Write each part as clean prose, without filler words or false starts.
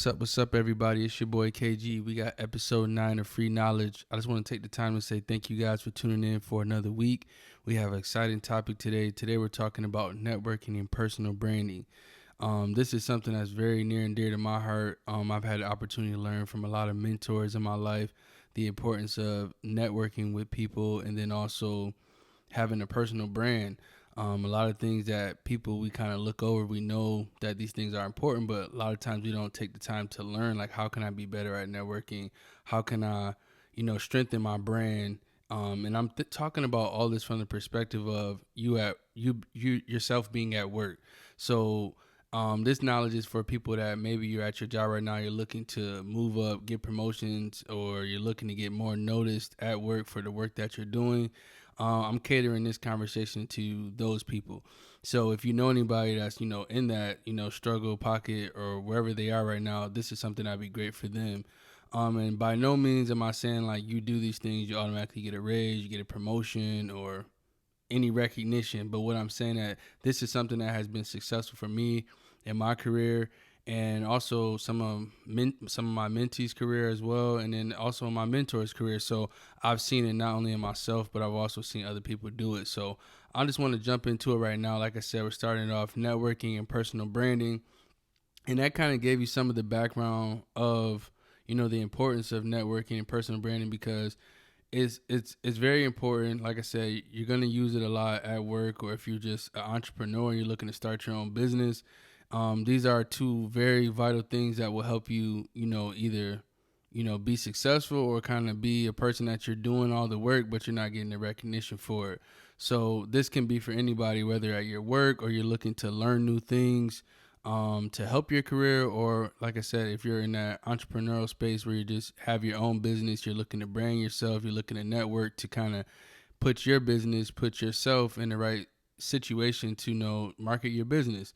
What's up, everybody? It's your boy KG. We got episode 9 of Free Knowledge. I just want to take the time to say thank you guys for tuning in for another week. We have an exciting topic today. Today, we're talking about networking and personal branding. This is something that's very near and dear to my heart. I've had the opportunity to learn from a lot of mentors in my life the importance of networking with people and then also having a personal brand. A lot of things that people we kind of look over, we know that these things are important, but a lot of times we don't take the time to learn, like, how can I be better at networking? How can I, strengthen my brand? And I'm talking about all this from the perspective of you yourself being at work. So this knowledge is for people that maybe you're at your job right now, you're looking to move up, get promotions, or you're looking to get more noticed at work for the work that you're doing. I'm catering this conversation to those people. So if you know anybody that's, in that, struggle pocket or wherever they are right now, this is something that'd be great for them. And by no means am I saying like you do these things, you automatically get a raise, you get a promotion or any recognition. But what I'm saying that this is something that has been successful for me in my career and also some of my mentees' career as well, and then also my mentor's career. So I've seen it not only in myself, but I've also seen other people do it. So I just want to jump into it right now. Like I said, we're starting off networking and personal branding, and that kind of gave you some of the background of the importance of networking and personal branding because it's very important. Like I said, you're gonna use it a lot at work, or if you're just an entrepreneur and you're looking to start your own business. These are two very vital things that will help you, either, be successful or kind of be a person that you're doing all the work, but you're not getting the recognition for it. So this can be for anybody, whether at your work or you're looking to learn new things to help your career, or like I said, if you're in that entrepreneurial space where you just have your own business, you're looking to brand yourself, you're looking to network to kind of put your business, put yourself in the right situation to market your business.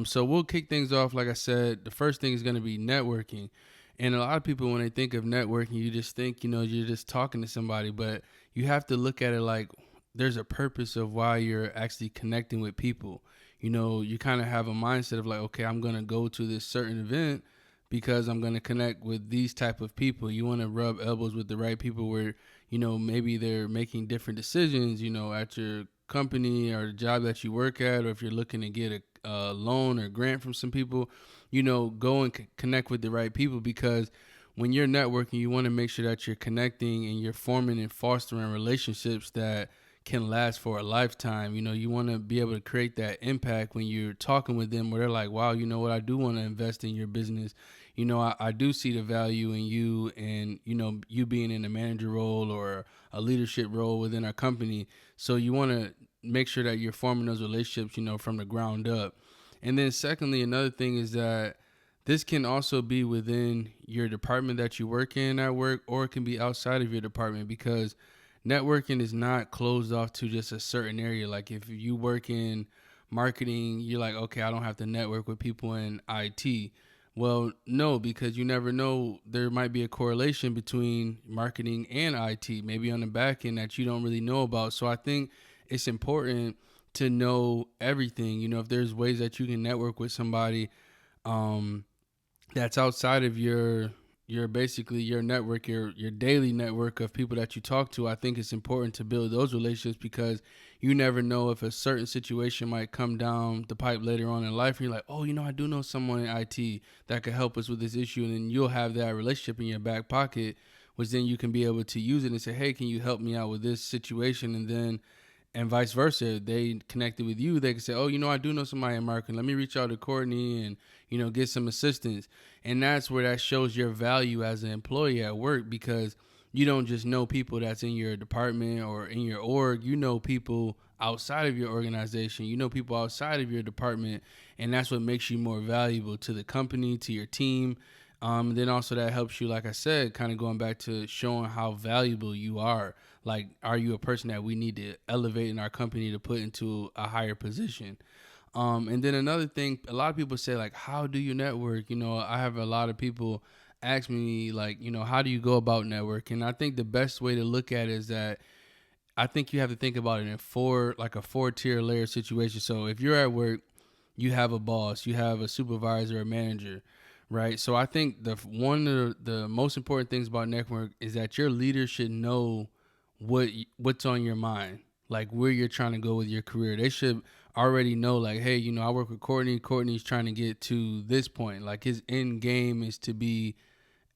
So we'll kick things off. Like I said, the first thing is going to be networking. And a lot of people, when they think of networking, you just think, you're just talking to somebody, but you have to look at it like there's a purpose of why you're actually connecting with people. You kind of have a mindset of like, okay, I'm going to go to this certain event because I'm going to connect with these type of people. You want to rub elbows with the right people where, maybe they're making different decisions, at your company or the job that you work at, or if you're looking to get a loan or grant from some people, go and connect with the right people, because when you're networking, you want to make sure that you're connecting and you're forming and fostering relationships that can last for a lifetime. You want to be able to create that impact when you're talking with them where they're like, wow, you know what, I do want to invest in your business. I do see the value in you and, you being in a manager role or a leadership role within our company. So you want to make sure that you're forming those relationships, from the ground up. And then secondly, another thing is that this can also be within your department that you work in at work, or it can be outside of your department, because networking is not closed off to just a certain area. Like if you work in marketing, you're like, okay, I don't have to network with people in IT. Well, no, because you never know. There might be a correlation between marketing and IT, maybe on the back end that you don't really know about. So I think it's important to know everything. If there's ways that you can network with somebody um, that's outside of your basically your network, your daily network of people that you talk to, I think it's important to build those relationships, because you never know if a certain situation might come down the pipe later on in life and you're like, oh, I do know someone in IT that could help us with this issue, and then you'll have that relationship in your back pocket, which then you can be able to use it and say, hey, can you help me out with this situation? And then and vice versa, they connected with you, they can say, oh, I do know somebody in marketing, let me reach out to Courtney and get some assistance. And that's where that shows your value as an employee at work, because you don't just know people that's in your department or in your org. You know people outside of your organization, people outside of your department, and that's what makes you more valuable to the company, to your team. Then also that helps you, like I said, kind of going back to showing how valuable you are. Like, are you a person that we need to elevate in our company to put into a higher position? And then another thing, a lot of people say, like, how do you network? I have a lot of people ask me, like, how do you go about networking? I think the best way to look at it is that I think you have to think about it in a 4-tier layer situation. So if you're at work, you have a boss, you have a supervisor, a manager, right? So I think one of the most important things about network is that your leader should know what's on your mind, like where you're trying to go with your career. They should already know, like, hey, I work with Courtney. Courtney's trying to get to this point. Like his end game is to be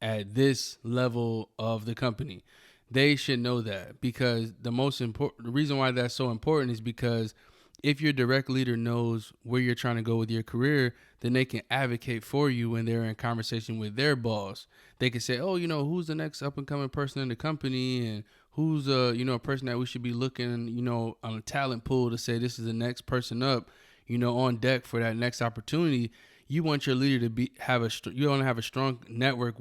at this level of the company. They should know that, because the reason why that's so important is because if your direct leader knows where you're trying to go with your career, then they can advocate for you when they're in conversation with their boss. They can say, oh, who's the next up and coming person in the company, and who's a person that we should be looking, on a talent pool to say this is the next person up, on deck for that next opportunity. You want your leader to you want to have a strong network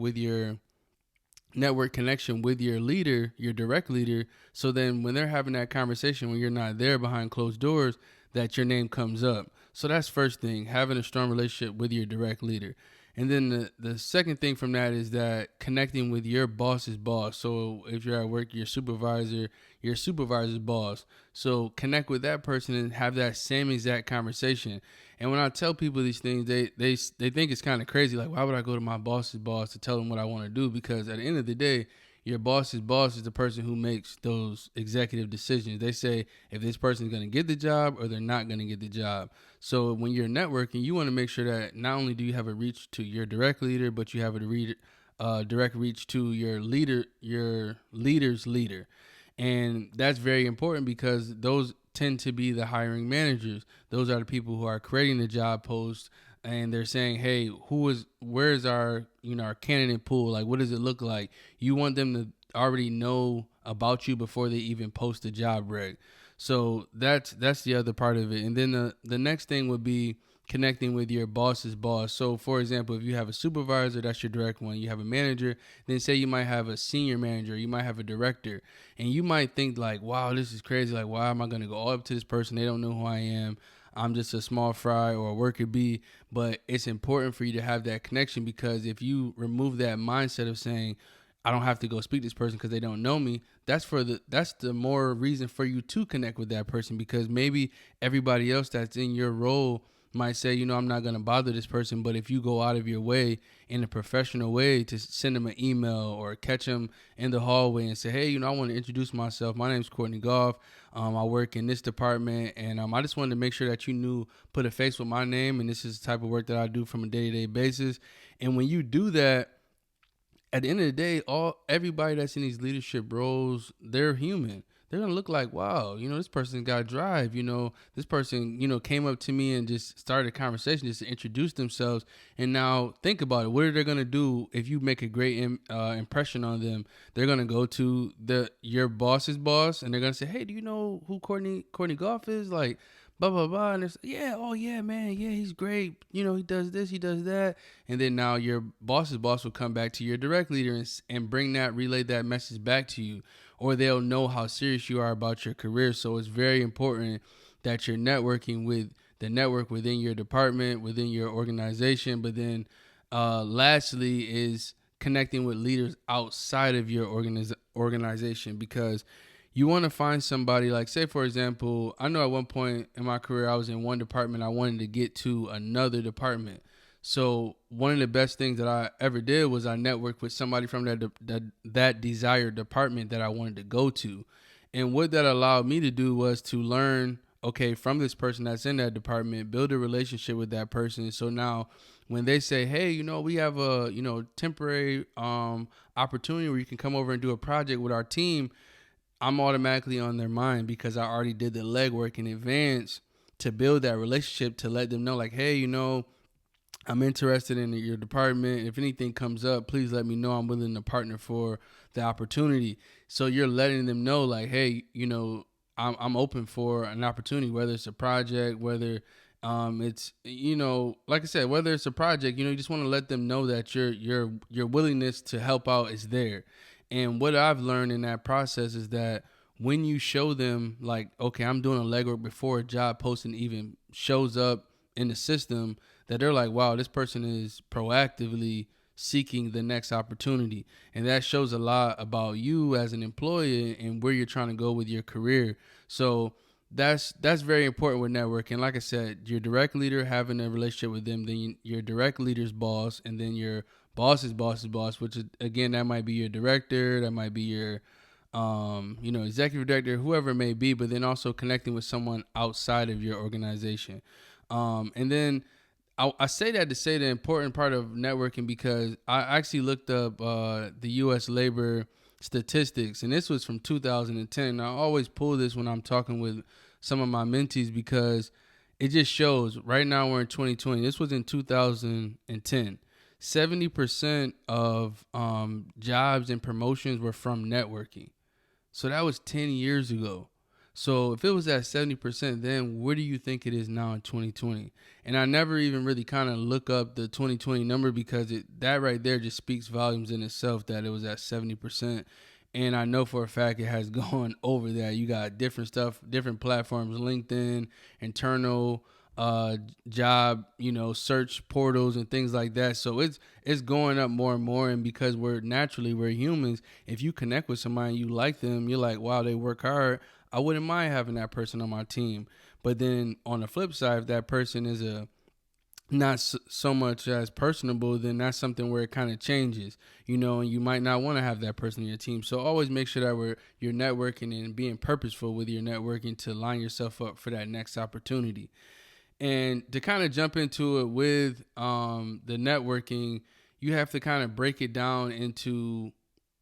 connection with your leader, your direct leader, so then when they're having that conversation, when you're not there behind closed doors, that your name comes up. So that's first thing, having a strong relationship with your direct leader. And then the second thing from that is that connecting with your boss's boss. So if you're at work, your supervisor's boss. So connect with that person and have that same exact conversation. And when I tell people these things, they think it's kind of crazy. Like, why would I go to my boss's boss to tell them what I want to do? Because at the end of the day, your boss's boss is the person who makes those executive decisions. They say if this person's going to get the job or they're not going to get the job. So when you're networking, you want to make sure that not only do you have a reach to your direct leader, but you have a direct reach to your leader's leader. And that's very important because those tend to be the hiring managers. Those are the people who are creating the job post, and they're saying, hey, where's our candidate pool? Like, what does it look like? You want them to already know about you before they even post a job rec. So that's the other part of it. And then the next thing would be connecting with your boss's boss. So for example, if you have a supervisor, that's your direct one. You have a manager, then say you might have a senior manager, you might have a director, and you might think like, wow, this is crazy. Like, why am I going to go up to this person? They don't know who I am. I'm just a small fry or a worker bee. But it's important for you to have that connection, because if you remove that mindset of saying, I don't have to go speak to this person because they don't know me, that's the more reason for you to connect with that person, because maybe everybody else that's in your role might say, I'm not going to bother this person. But if you go out of your way in a professional way to send them an email or catch them in the hallway and say, hey, I want to introduce myself. My name's Courtney Goff. I work in this department, and I just wanted to make sure that put a face with my name, and this is the type of work that I do from a day-to-day basis. And when you do that, at the end of the day, everybody that's in these leadership roles, they're human. They're gonna look like, wow, this person got drive. This person, came up to me and just started a conversation just to introduce themselves. And now think about it. What are they gonna do if you make a great impression on them? They're gonna go to your boss's boss, and they're gonna say, hey, do you know who Courtney Goff is? Like, blah blah blah. And it's, yeah, oh yeah, man, yeah, he's great. He does this, he does that. And then now your boss's boss will come back to your direct leader and relay that message back to you, or they'll know how serious you are about your career. So it's very important that you're networking with the network within your department, within your organization. But then lastly is connecting with leaders outside of your organization, because you want to find somebody, like, say, for example, I know at one point in my career, I was in one department. I wanted to get to another department. So one of the best things that I ever did was I networked with somebody from that desired department that I wanted to go to. And what that allowed me to do was to learn, okay, from this person that's in that department, build a relationship with that person. So now when they say, hey, we have a, temporary opportunity where you can come over and do a project with our team, I'm automatically on their mind because I already did the legwork in advance to build that relationship, to let them know, like, hey, I'm interested in your department. If anything comes up, please let me know. I'm willing to partner for the opportunity. So you're letting them know, like, hey, I'm open for an opportunity, whether it's a project, whether it's, like I said, whether it's a project, you just want to let them know that your willingness to help out is there. And what I've learned in that process is that when you show them, like, okay, I'm doing a legwork before a job posting even shows up in the system, that they're like, wow, this person is proactively seeking the next opportunity. And that shows a lot about you as an employee and where you're trying to go with your career. So that's very important with networking. Like I said, your direct leader, having a relationship with them, then your direct leader's boss, and then your boss's boss, which is, again, that might be your director, that might be your executive director, whoever it may be, but then also connecting with someone outside of your organization. And then I say that to say the important part of networking, because I actually looked up the U.S. labor statistics, and this was from 2010. I always pull this when I'm talking with some of my mentees, because it just shows. Right now we're in 2020. This was in 2010. 70% of jobs and promotions were from networking. So that was 10 years ago. So if it was at 70% then, where do you think it is now in 2020? And I never even really kind of look up the 2020 number, because that right there just speaks volumes in itself, that it was at 70%. And I know for a fact it has gone over that. You got different stuff, different platforms, LinkedIn, internal job, search portals and things like that. So it's going up more and more. And because we're humans, if you connect with somebody and you like them, you're like, wow, they work hard, I wouldn't mind having that person on my team. But then on the flip side, if that person is not so much as personable, then that's something where it kind of changes, and you might not want to have that person on your team. So always make sure that you're networking and being purposeful with your networking to line yourself up for that next opportunity. And to kind of jump into it with the networking, you have to kind of break it down into,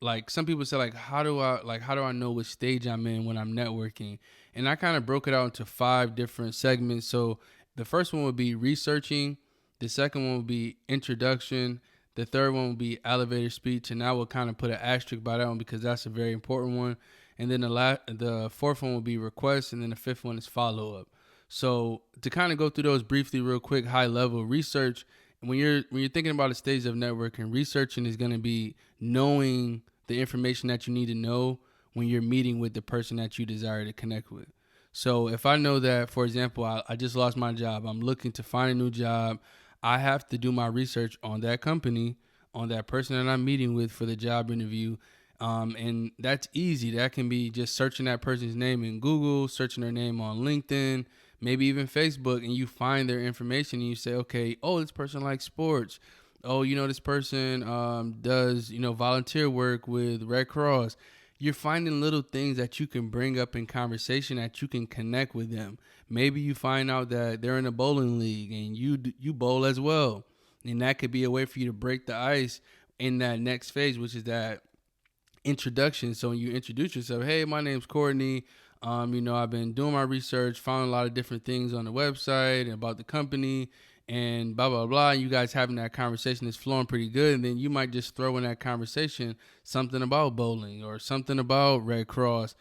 like, some people say, like, how do I know which stage I'm in when I'm networking? And I kind of broke it out into 5 different segments. So the first one would be researching. The second one would be introduction. The third one would be elevator speech. And I will kind of put an asterisk by that one, because that's a very important one. And then the fourth one will be request. And then the fifth one is follow up. So to kind of go through those briefly, real quick, high level research. When you're thinking about a stage of networking, researching is going to be knowing the information that you need to know when you're meeting with the person that you desire to connect with. So if I know that, for example, I just lost my job, I'm looking to find a new job, I have to do my research on that company, on that person that I'm meeting with for the job interview. And that's easy. That can be just searching that person's name in Google, searching their name on LinkedIn, maybe even Facebook, and you find their information and you say, okay, oh, this person likes sports. Oh, this person does, volunteer work with Red Cross. You're finding little things that you can bring up in conversation, that you can connect with them. Maybe you find out that they're in a bowling league and you bowl as well. And that could be a way for you to break the ice in that next phase, which is that introduction. So when you introduce yourself, hey, my name's Courtney. I've been doing my research, found a lot of different things on the website and about the company and blah, blah, blah. And you guys having that conversation is flowing pretty good. And then you might just throw in that conversation something about bowling or something about Red Cross,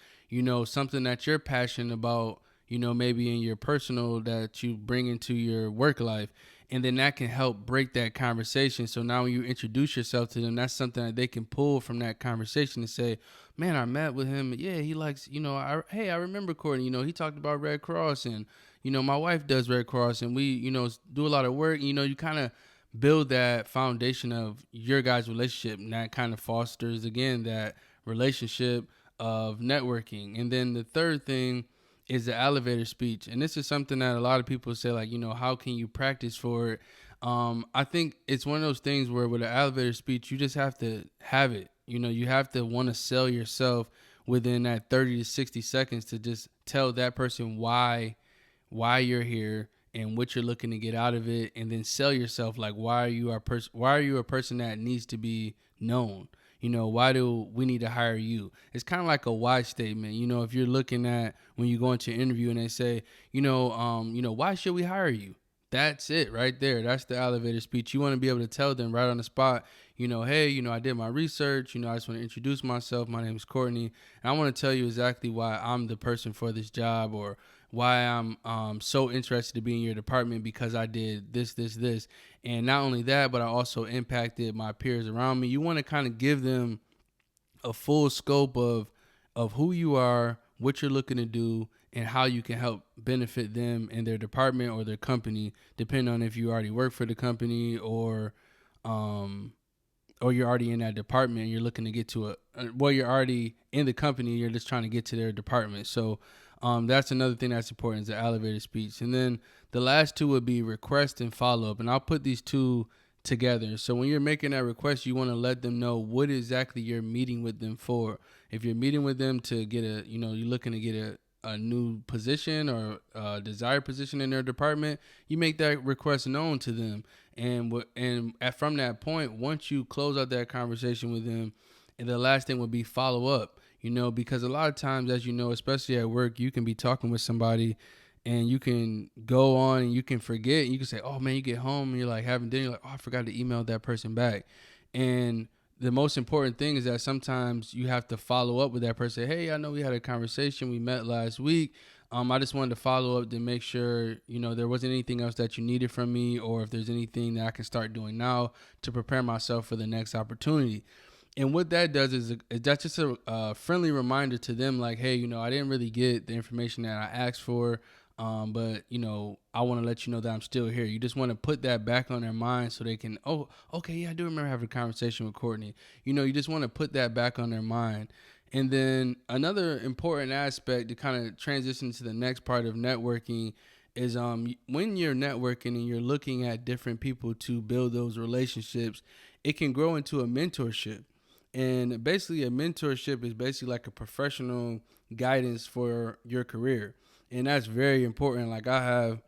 something that you're passionate about, maybe in your personal, that you bring into your work life. And then that can help break that conversation. So now when you introduce yourself to them, that's something that they can pull from that conversation and say, man, I met with him. Yeah, he likes, I remember Courtney, he talked about Red Cross, and, my wife does Red Cross, and we, do a lot of work. You kind of build that foundation of your guys' relationship, and that kind of fosters, again, that relationship of networking. And then the third thing is the elevator speech. And this is something that a lot of people say, like, how can you practice for it? I think it's one of those things where with an elevator speech, you just have to have it. You have to want to sell yourself within that 30 to 60 seconds to just tell that person why you're here and what you're looking to get out of it, and then sell yourself, like, why are you a person that needs to be known? Why do we need to hire you? It's kind of like a why statement. If you're looking at when you go into an interview and they say, why should we hire you? That's it right there. That's the elevator speech. You want to be able to tell them right on the spot, hey, I did my research. I just want to introduce myself. My name is Courtney, and I want to tell you exactly why I'm the person for this job, or why I'm so interested to be in your department, because I did this. And not only that, but I also impacted my peers around me. You want to kind of give them a full scope of who you are, what you're looking to do, and how you can help benefit them in their department or their company, depending on if you already work for the company or or you're already in that department and you're looking to get to you're already in the company, you're just trying to get to their department. So that's another thing that's important, is the elevator speech. And then the last two would be request and follow up. And I'll put these two together. So when you're making that request, you want to let them know what exactly you're meeting with them for. If you're meeting with them to get you're looking to get a new position or a desired position in their department, you make that request known to them. And from that point, once you close out that conversation with them, and the last thing would be follow up. Because a lot of times, as you know, especially at work, you can be talking with somebody and you can go on and you can forget. You can say, oh man, you get home and you're like having dinner, you're like, oh, I forgot to email that person back. And the most important thing is that sometimes you have to follow up with that person. Hey, I know we had a conversation. We met last week. I just wanted to follow up to make sure, there wasn't anything else that you needed from me, or if there's anything that I can start doing now to prepare myself for the next opportunity. And what that does is that's just a friendly reminder to them, like, hey, I didn't really get the information that I asked for. But I want to let you know that I'm still here. You just want to put that back on their mind so they can, oh, okay, yeah, I do remember having a conversation with Courtney. You just want to put that back on their mind. And then another important aspect to kind of transition to the next part of networking is when you're networking and you're looking at different people to build those relationships, it can grow into a mentorship. And basically a mentorship is basically like a professional guidance for your career. And that's very important. Like, I have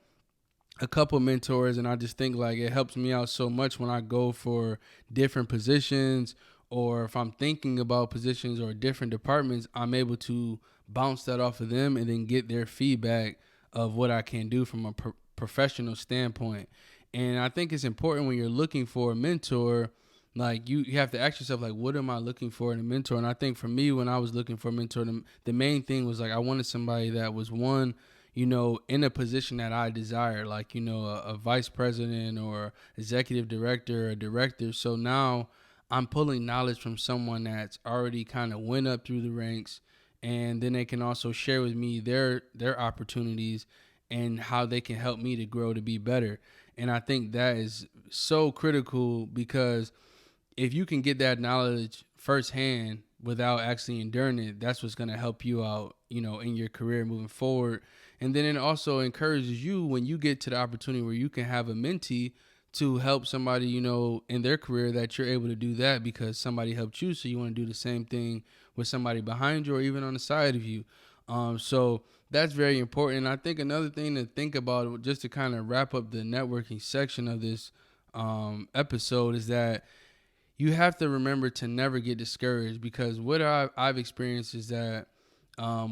a couple mentors, and I just think like it helps me out so much when I go for different positions, or if I'm thinking about positions or different departments, I'm able to bounce that off of them and then get their feedback of what I can do from a professional standpoint. And I think it's important when you're looking for a mentor, like you have to ask yourself, like, what am I looking for in a mentor? And I think for me, when I was looking for a mentor, the main thing was like I wanted somebody that was in a position that I desire, like, a vice president or executive director or director. So now I'm pulling knowledge from someone that's already kind of went up through the ranks, and then they can also share with me their opportunities and how they can help me to grow to be better. And I think that is so critical, because if you can get that knowledge firsthand without actually enduring it, that's what's going to help you out, in your career moving forward. And then it also encourages you when you get to the opportunity where you can have a mentee to help somebody, in their career, that you're able to do that because somebody helped you. So you want to do the same thing with somebody behind you or even on the side of you. So that's very important. And I think another thing to think about, just to kind of wrap up the networking section of this episode, is that you have to remember to never get discouraged, because what I've experienced is that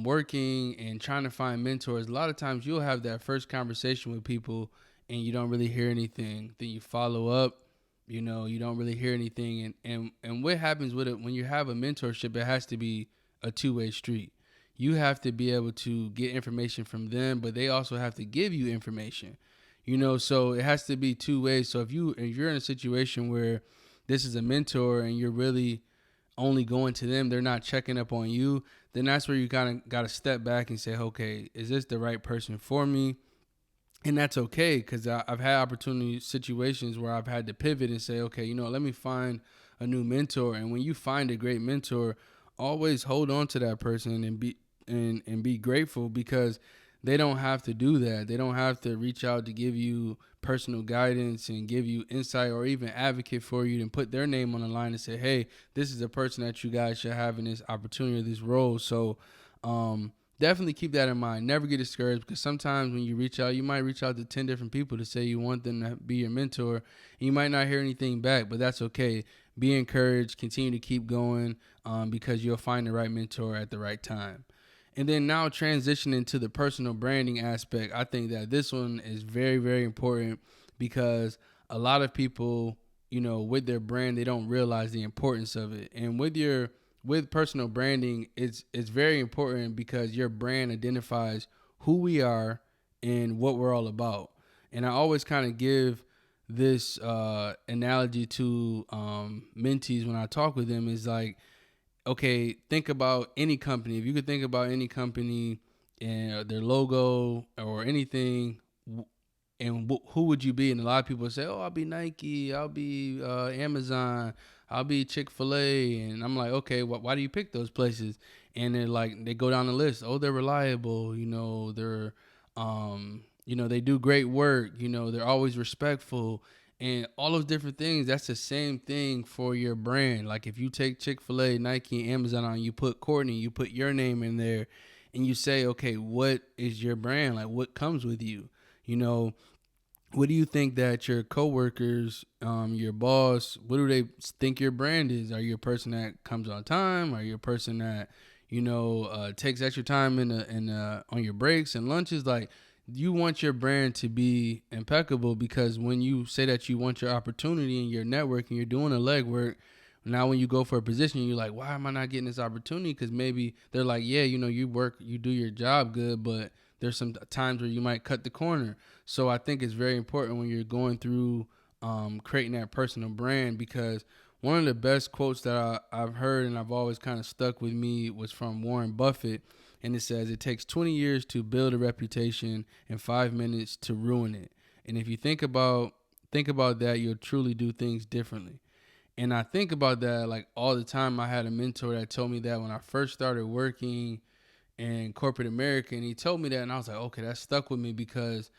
working and trying to find mentors, a lot of times you'll have that first conversation with people and you don't really hear anything. Then you follow up, you don't really hear anything. And what happens with it when you have a mentorship, it has to be a two-way street. You have to be able to get information from them, but they also have to give you information, so it has to be two ways. So if you're in a situation where this is a mentor and you're really only going to them, they're not checking up on you, then that's where you kind of got to step back and say, okay, is this the right person for me? And that's okay, because I've had situations where I've had to pivot and say, okay, let me find a new mentor. And when you find a great mentor, always hold on to that person and be grateful, because they don't have to do that. They don't have to reach out to give you personal guidance and give you insight or even advocate for you and put their name on the line and say, hey, this is a person that you guys should have in this opportunity or this role. So definitely keep that in mind. Never get discouraged, because sometimes when you reach out, you might reach out to 10 different people to say you want them to be your mentor, and you might not hear anything back, but that's okay. Be encouraged. Continue to keep going, because you'll find the right mentor at the right time. And then now transitioning to the personal branding aspect, I think that this one is very, very important, because a lot of people, with their brand, they don't realize the importance of it. And with personal branding, it's very important, because your brand identifies who we are and what we're all about. And I always kind of give this analogy to mentees when I talk with them, is like, okay, think about any company. If you could think about any company and their logo or anything, and who would you be? And a lot of people say, oh, I'll be Nike, I'll be Amazon, I'll be Chick-fil-A. And I'm like, okay, why do you pick those places? And they're like, they go down the list. Oh, they're reliable. They're, they do great work. They're always respectful and all those different things. That's the same thing for your brand. Like if you take Chick-fil-A, Nike, Amazon on, you put Courtney, you put your name in there and you say, okay, what is your brand? Like what comes with you? What do you think that your coworkers, your boss, what do they think your brand is? Are you a person that comes on time? Are you a person that, takes extra time on your breaks and lunches? Like, you want your brand to be impeccable, because when you say that you want your opportunity and your network and you're doing the legwork, now when you go for a position, you're like, why am I not getting this opportunity? Because maybe they're like, yeah, you do your job good, but there's some times where you might cut the corner. So I think it's very important when you're going through creating that personal brand, because one of the best quotes that I've heard and I've always kind of stuck with me was from Warren Buffett. And it says, it takes 20 years to build a reputation and 5 minutes to ruin it. And if you think about that, you'll truly do things differently. And I think about that like all the time. I had a mentor that told me that when I first started working in corporate America, and he told me that, and I was like, okay, that stuck with me, because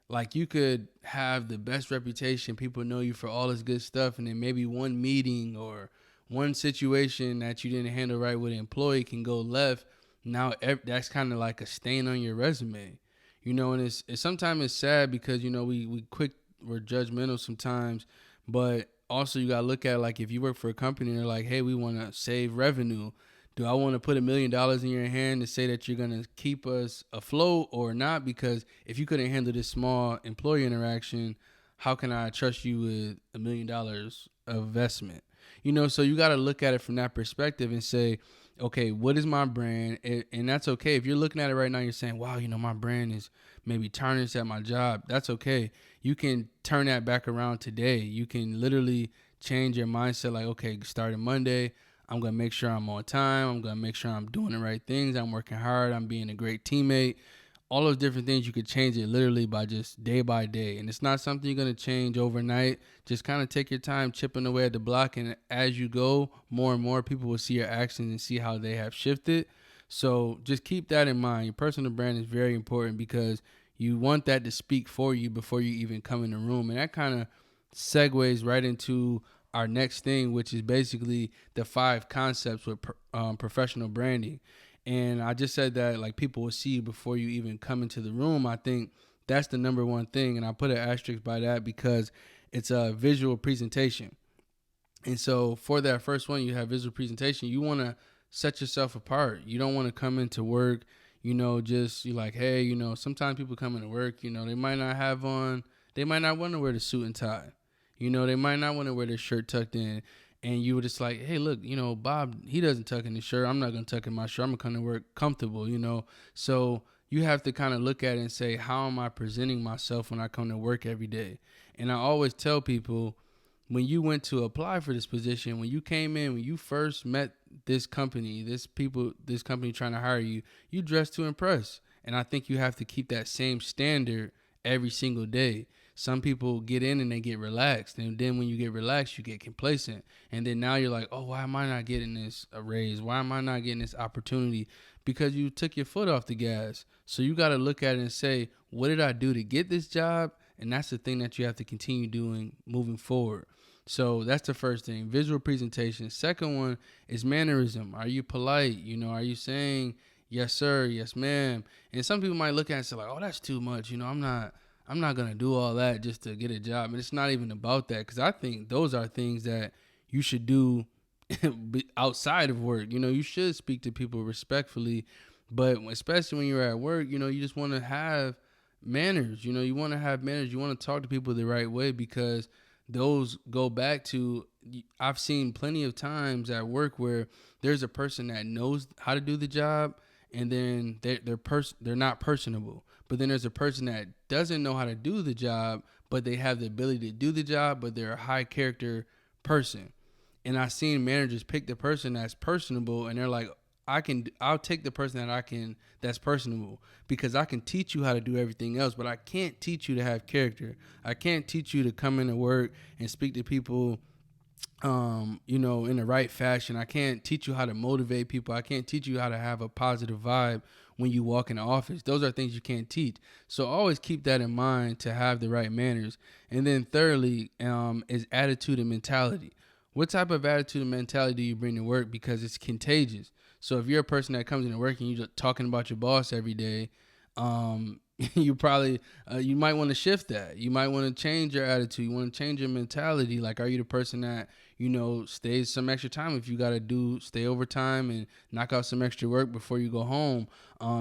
like you could have the best reputation, people know you for all this good stuff, and then maybe one meeting or one situation that you didn't handle right with an employee can go left. Now that's kind of like a stain on your resume, and it's sometimes it's sad, because we're judgmental sometimes, but also you gotta look at it, like if you work for a company and they're like, hey, we want to save revenue. Do I want to put $1 million in your hand to say that you're going to keep us afloat or not? Because if you couldn't handle this small employee interaction, how can I trust you with $1 million of investment? So you got to look at it from that perspective and say, okay, what is my brand? And that's okay. If you're looking at it right now, you're saying, wow, my brand is maybe tarnished at my job. That's okay. You can turn that back around today. You can literally change your mindset. Like, okay, starting Monday, I'm going to make sure I'm on time. I'm going to make sure I'm doing the right things. I'm working hard. I'm being a great teammate. All those different things, you could change it literally by just day by day. And it's not something you're going to change overnight. Just kind of take your time chipping away at the block. And as you go, more and more people will see your actions and see how they have shifted. So just keep that in mind. Your personal brand is very important, because you want that to speak for you before you even come in the room. And that kind of segues right into our next thing, which is basically the 5 concepts with professional branding. And I just said that like people will see you before you even come into the room. I think that's the number one thing, and I put an asterisk by that because it's a visual presentation. And so for that first one, you have visual presentation. You want to set yourself apart. You don't want to come into work, just you're like, hey, sometimes people come into work, they might not want to wear the suit and tie. They might not want to wear their shirt tucked in. And you were just like, hey, look, Bob, he doesn't tuck in his shirt. I'm not going to tuck in my shirt. I'm going to come to work comfortable, So you have to kind of look at it and say, how am I presenting myself when I come to work every day? And I always tell people, when you went to apply for this position, when you came in, when you first met this company, this company trying to hire you, you dressed to impress. And I think you have to keep that same standard every single day. Some people get in and they get relaxed. And then when you get relaxed, you get complacent. And then now you're like, oh, why am I not getting this a raise? Why am I not getting this opportunity? Because you took your foot off the gas. So you got to look at it and say, what did I do to get this job? And that's the thing that you have to continue doing moving forward. So that's the first thing, visual presentation. Second one is mannerism. Are you polite? Are you saying yes, sir, yes, ma'am? And some people might look at it and say like, oh, that's too much. I'm not going to do all that just to get a job. And it's not even about that, because I think those are things that you should do outside of work. You should speak to people respectfully, but especially when you're at work, you just want to have manners. You want to have manners. You want to talk to people the right way, because those go back to, I've seen plenty of times at work where there's a person that knows how to do the job, and then they're not personable. But then there's a person that doesn't know how to do the job, but they have the ability to do the job, but they're a high character person. And I've seen managers pick the person that's personable, and they're like, I'll take the person that's personable, because I can teach you how to do everything else, but I can't teach you to have character. I can't teach you to come into work and speak to people in the right fashion. I can't teach you how to motivate people. I can't teach you how to have a positive vibe when you walk in the office. Those are things you can't teach. So always keep that in mind to have the right manners. And then thirdly, is attitude and mentality. What type of attitude and mentality do you bring to work? Because it's contagious. So if you're a person that comes into work and you're just talking about your boss every day, you probably you might want to shift that. You might want to change your attitude. You want to change your mentality. Like, are you the person that stays some extra time if you got to stay overtime and knock out some extra work before you go home?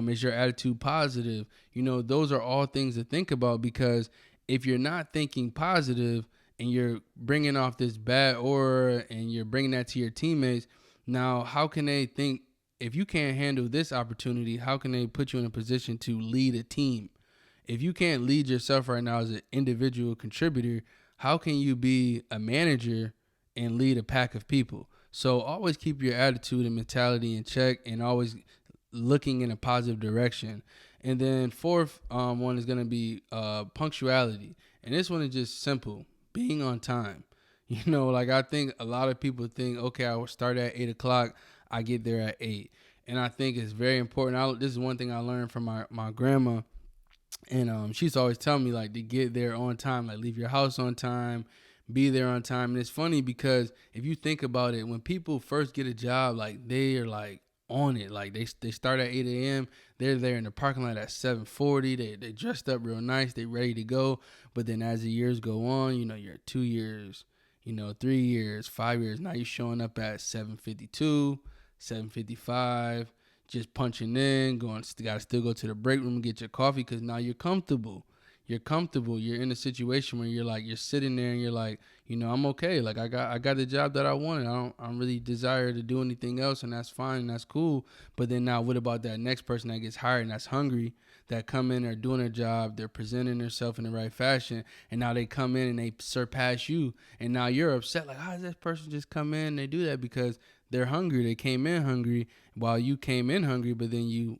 Is your attitude positive? Those are all things to think about, because if you're not thinking positive and you're bringing off this bad aura and you're bringing that to your teammates, now how can they think? If you can't handle this opportunity, how can they put you in a position to lead a team? If you can't lead yourself right now as an individual contributor, how can you be a manager and lead a pack of people? So always keep your attitude and mentality in check, and always looking in a positive direction. And then fourth one is going to be punctuality. And this one is just simple: being on time. Like, I think a lot of people think, okay, I will start at 8 o'clock. I get there at 8. And I think it's very important. This is one thing I learned from my grandma. And she's always telling me, like, to get there on time, like leave your house on time, be there on time. And it's funny because if you think about it, when people first get a job, like, they are like on it. Like, they start at 8 a.m. They're there in the parking lot at 7:40. They dressed up real nice. They ready to go. But then as the years go on, you're 2 years, 3 years, 5 years. Now you're showing up at 7:52, 7:55. Just punching in, gotta still go to the break room and get your coffee, because now you're comfortable. You're in a situation where you're sitting there and you're like, I'm okay. Like, I got the job that I wanted. I don't really desire to do anything else, and that's fine and that's cool. But then now, what about that next person that gets hired and that's hungry, that come in, they're doing their job, they're presenting themselves in the right fashion, and now they come in and they surpass you, and now you're upset, like, how does this person just come in and they do that? Because they're hungry. They came in hungry while you came in hungry, but then you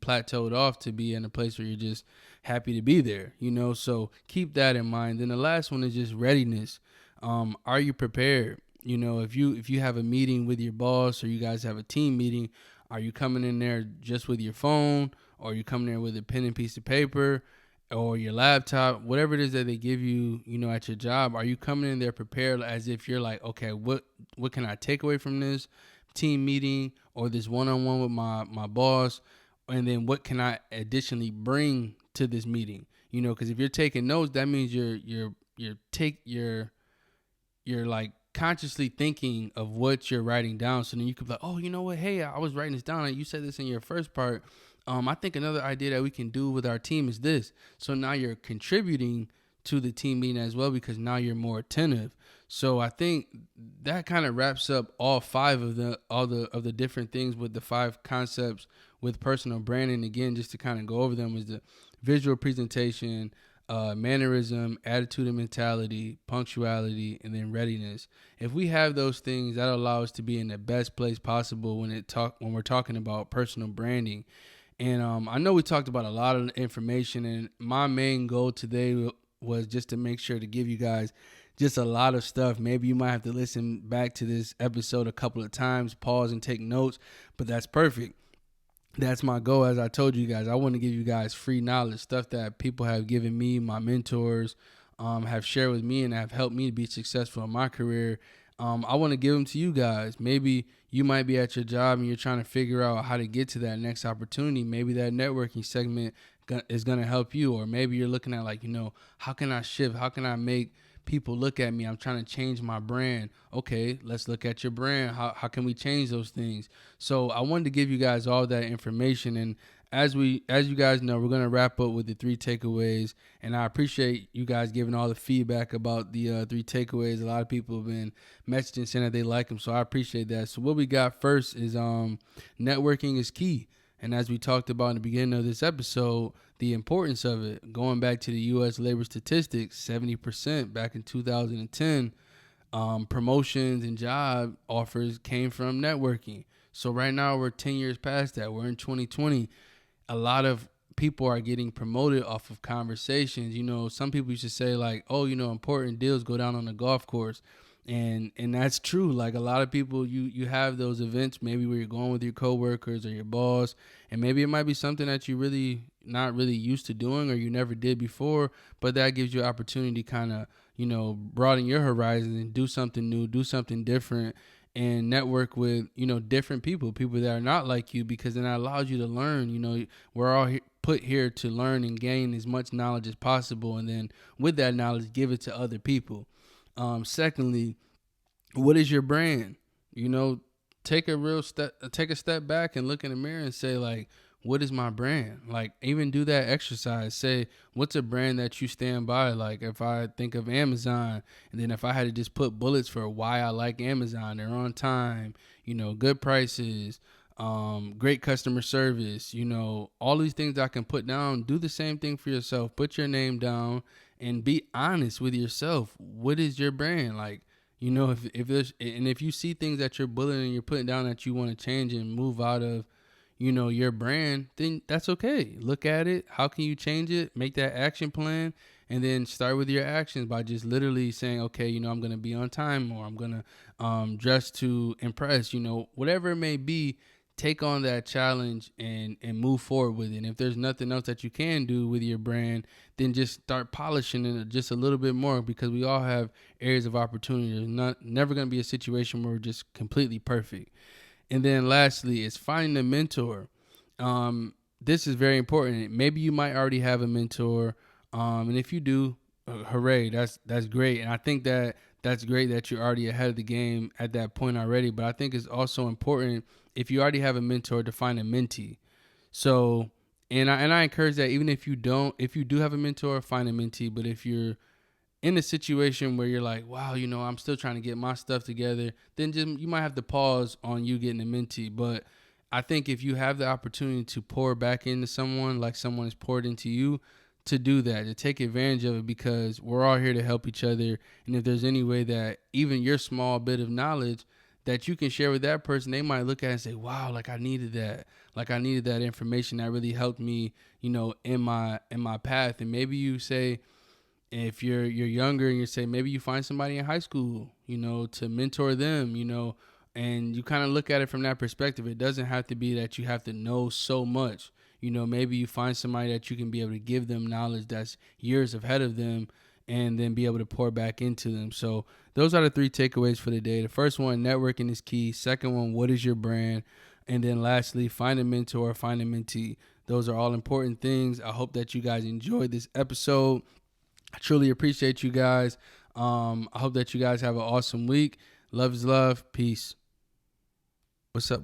plateaued off to be in a place where you're just happy to be there, So keep that in mind. Then the last one is just readiness. Are you prepared? If you have a meeting with your boss, or you guys have a team meeting, are you coming in there just with your phone, or are you coming there with a pen and piece of paper, or your laptop, whatever it is that they give you, at your job? Are you coming in there prepared, as if you're like, okay, what can I take away from this team meeting or this one-on-one with my boss? And then what can I additionally bring to this meeting? Because if you're taking notes, that means you're like consciously thinking of what you're writing down. So then you could be like, oh, you know what? Hey, I was writing this down. You said this in your first part. I think another idea that we can do with our team is this. So now you're contributing to the team meeting as well, because now you're more attentive. So I think that kind of wraps up all the different things with the 5 concepts with personal branding. Again, just to kind of go over them, is the visual presentation, mannerism, attitude and mentality, punctuality, and then readiness. If we have those things, that'll allow us to be in the best place possible when we're talking about personal branding. And I know we talked about a lot of information, and my main goal today was just to make sure to give you guys just a lot of stuff. Maybe you might have to listen back to this episode a couple of times, pause and take notes, but that's perfect. That's my goal. As I told you guys, I want to give you guys free knowledge, stuff that people have given me, my mentors have shared with me, and have helped me to be successful in my career. I want to give them to you guys. Maybe you might be at your job and you're trying to figure out how to get to that next opportunity. Maybe that networking segment is going to help you. Or maybe you're looking at, like, how can I shift? How can I make people look at me? I'm trying to change my brand. Okay, let's look at your brand. How can we change those things? So I wanted to give you guys all that information. And as you guys know, we're going to wrap up with the 3 takeaways. And I appreciate you guys giving all the feedback about the 3 takeaways. A lot of people have been messaging saying that they like them, so I appreciate that. So what we got first is networking is key. And as we talked about in the beginning of this episode, the importance of it, going back to the U.S. labor statistics, 70% back in 2010, promotions and job offers came from networking. So right now we're 10 years past that. We're in 2020. A lot of people are getting promoted off of conversations. Some people used to say, like, oh, important deals go down on the golf course. And that's true. Like a lot of people, you have those events maybe where you're going with your coworkers or your boss, and maybe it might be something that you really not really used to doing or you never did before, but that gives you an opportunity to kind of, broaden your horizons and do something new, do something different, and network with, different people that are not like you, because then that allows you to learn. We're all put here to learn and gain as much knowledge as possible, and then with that knowledge give it to other people. Secondly, what is your brand? You know, take a step back and look in the mirror and say, like, what is my brand? Like, even do that exercise. Say, what's a brand that you stand by? Like, if I think of Amazon, and then if I had to just put bullets for why I like Amazon, they're on time, good prices, great customer service, all these things I can put down. Do the same thing for yourself. Put your name down and be honest with yourself. What is your brand? Like, if you see things that you're bullying and you're putting down that you want to change and move out of, your brand, then that's okay. Look at it. How can you change it? Make that action plan, and then start with your actions by just literally saying, okay, I'm going to be on time, or I'm going to dress to impress, whatever it may be. Take on that challenge and move forward with it. And if there's nothing else that you can do with your brand, then just start polishing it just a little bit more, because we all have areas of opportunity. There's never going to be a situation where we're just completely perfect. And then lastly is finding a mentor. This is very important. Maybe you might already have a mentor. And if you do, hooray, that's great. And I think that's great that you're already ahead of the game at that point already. But I think it's also important, if you already have a mentor, to find a mentee. So, and I encourage that, even if you do have a mentor, find a mentee. But if you're in a situation where you're like, wow, I'm still trying to get my stuff together, then you might have to pause on you getting a mentee. But I think if you have the opportunity to pour back into someone, like someone has poured into you, to do that, to take advantage of it, because we're all here to help each other. And if there's any way that even your small bit of knowledge that you can share with that person, they might look at it and say, wow, like I needed that. Like I needed that information that really helped me, in my path. And maybe you say, if you're younger, and you say maybe you find somebody in high school, to mentor them, and you kind of look at it from that perspective. It doesn't have to be that you have to know so much. Maybe you find somebody that you can be able to give them knowledge that's years ahead of them, and then be able to pour back into them. So those are the 3 takeaways for the day. The first one, networking is key. Second one, what is your brand? And then lastly, find a mentor, find a mentee. Those are all important things. I hope that you guys enjoyed this episode. I truly appreciate you guys. I hope that you guys have an awesome week. Love is love. Peace. What's up?